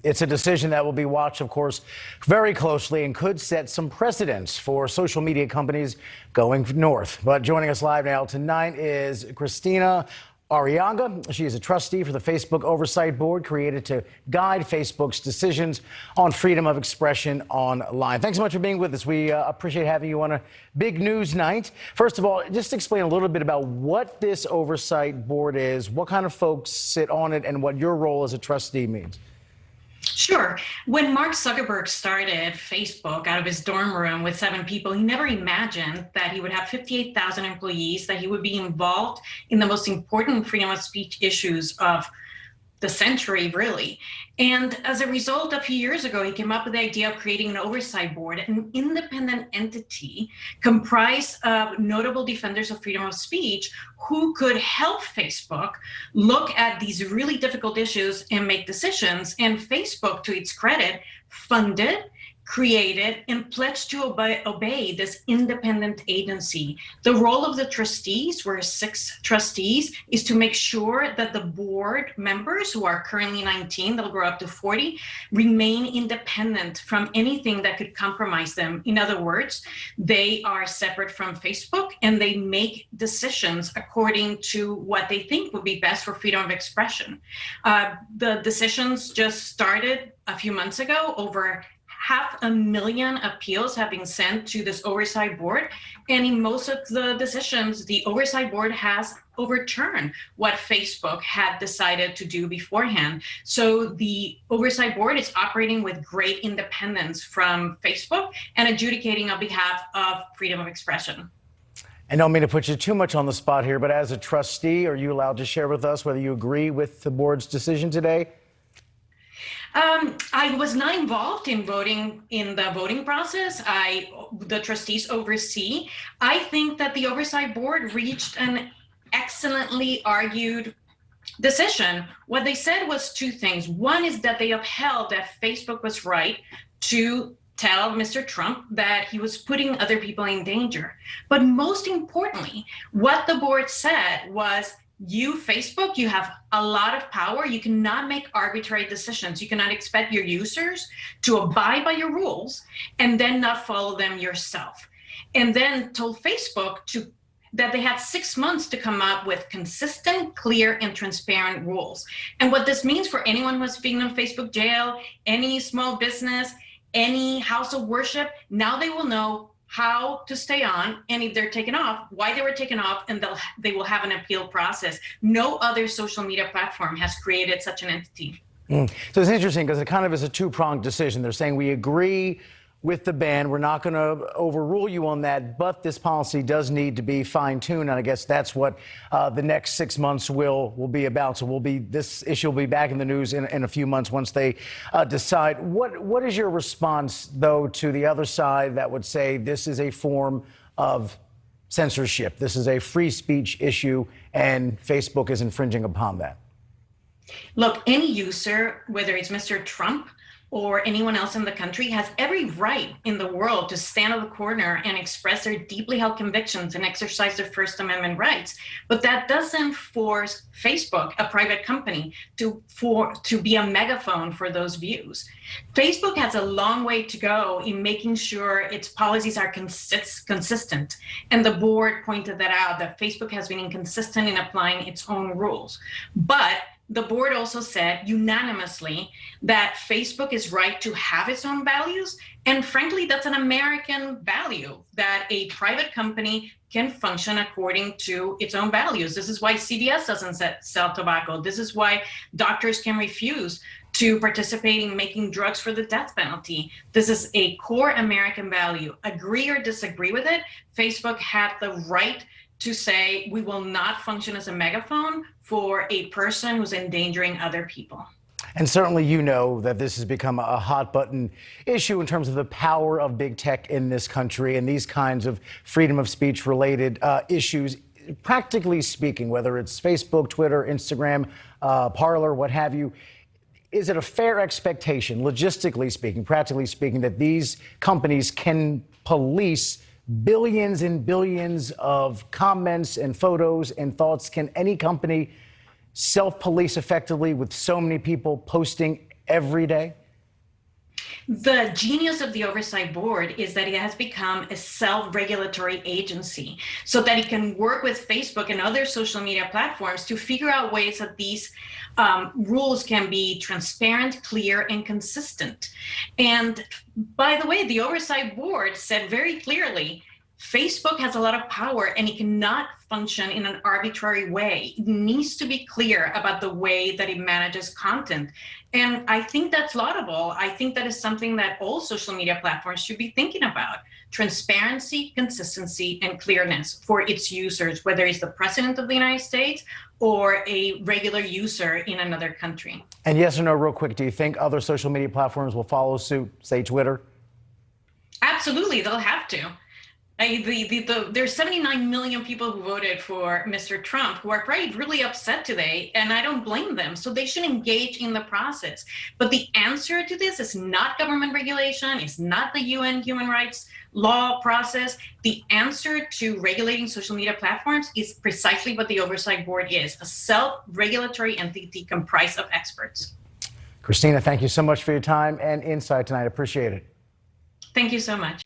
It's a decision that will be watched, of course, very closely and could set some precedents for social media companies going north. But joining us live now tonight is Christina Arriaga. She is a trustee for the Facebook Oversight Board, created to guide Facebook's decisions on freedom of expression online. Thanks so much for being with us. We appreciate having you on a big news night. First of all, just explain a little bit about what this Oversight Board is, what kind of folks sit on it, and what your role as a trustee means. Sure. When Mark Zuckerberg started Facebook out of his dorm room with 7 people, he never imagined that he would have 58,000 employees, that he would be involved in the most important freedom of speech issues of the century, really. And as a result, a few years ago, he came up with the idea of creating an oversight board, an independent entity comprised of notable defenders of freedom of speech who could help Facebook look at these really difficult issues and make decisions. And Facebook, to its credit, funded, created, and pledged to obey this independent agency. The role of the trustees, we're 6 trustees, is to make sure that the board members, who are currently 19, they'll grow up to 40, remain independent from anything that could compromise them. In other words, they are separate from Facebook and they make decisions according to what they think would be best for freedom of expression. The decisions just started a few months ago. Over 500,000 appeals have been sent to this oversight board, and in most of the decisions, the oversight board has overturned what Facebook had decided to do beforehand. So the oversight board is operating with great independence from Facebook and adjudicating on behalf of freedom of expression. I don't mean to put you too much on the spot here, but as a trustee, are you allowed to share with us whether you agree with the board's decision today? I was not involved in the voting process. The trustees oversee. I think that the oversight board reached an excellently argued decision. What they said was 2 things. One is that they upheld that Facebook was right to tell Mr. Trump that he was putting other people in danger. But most importantly, what the board said was, you, Facebook, you have a lot of power. You cannot make arbitrary decisions. You cannot expect your users to abide by your rules and then not follow them yourself. And then told Facebook that they had 6 months to come up with consistent, clear, and transparent rules. And what this means for anyone who has been in Facebook jail, any small business, any house of worship, now they will know how to stay on, and if they're taken off, why they were taken off, and they will have an appeal process. No other social media platform has created such an entity. So it's interesting because it kind of is a 2-pronged decision. They're saying we agree with the ban. We're not going to overrule you on that, but this policy does need to be fine-tuned, and I guess that's what the next 6 months will be about. So this issue will be back in the news in a few months once they decide. What is your response, though, to the other side that would say this is a form of censorship? This is a free speech issue, and Facebook is infringing upon that. Look, any user, whether it's Mr. Trump or anyone else in the country, has every right in the world to stand on the corner and express their deeply held convictions and exercise their First Amendment rights. But that doesn't force Facebook, a private company, to be a megaphone for those views. Facebook has a long way to go in making sure its policies are consistent. And the board pointed that out, that Facebook has been inconsistent in applying its own rules. But the board also said unanimously that Facebook is right to have its own values. And frankly, that's an American value, that a private company can function according to its own values. This is why CVS doesn't sell tobacco. This is why doctors can refuse to participate in making drugs for the death penalty. This is a core American value. Agree or disagree with it, Facebook had the right to say we will not function as a megaphone for a person who's endangering other people. And certainly you know that this has become a hot button issue in terms of the power of big tech in this country and these kinds of freedom of speech related issues. Practically speaking, whether it's Facebook, Twitter, Instagram, Parler, what have you, is it a fair expectation, logistically speaking, practically speaking, that these companies can police billions and billions of comments and photos and thoughts? Can any company self-police effectively with so many people posting every day? The genius of the oversight board is that it has become a self-regulatory agency so that it can work with Facebook and other social media platforms to figure out ways that these rules can be transparent, clear, and consistent. And by the way, the oversight board said very clearly, Facebook has a lot of power and it cannot function in an arbitrary way. It needs to be clear about the way that it manages content. And I think that's laudable. I think that is something that all social media platforms should be thinking about. Transparency, consistency, and clearness for its users, whether it's the president of the United States or a regular user in another country. And yes or no, real quick, do you think other social media platforms will follow suit, say Twitter? Absolutely, they'll have to. There's 79 million people who voted for Mr. Trump who are probably really upset today, and I don't blame them. So they should engage in the process. But the answer to this is not government regulation. It's not the UN human rights law process. The answer to regulating social media platforms is precisely what the oversight board is, a self-regulatory entity comprised of experts. Christina, thank you so much for your time and insight tonight. Appreciate it. Thank you so much.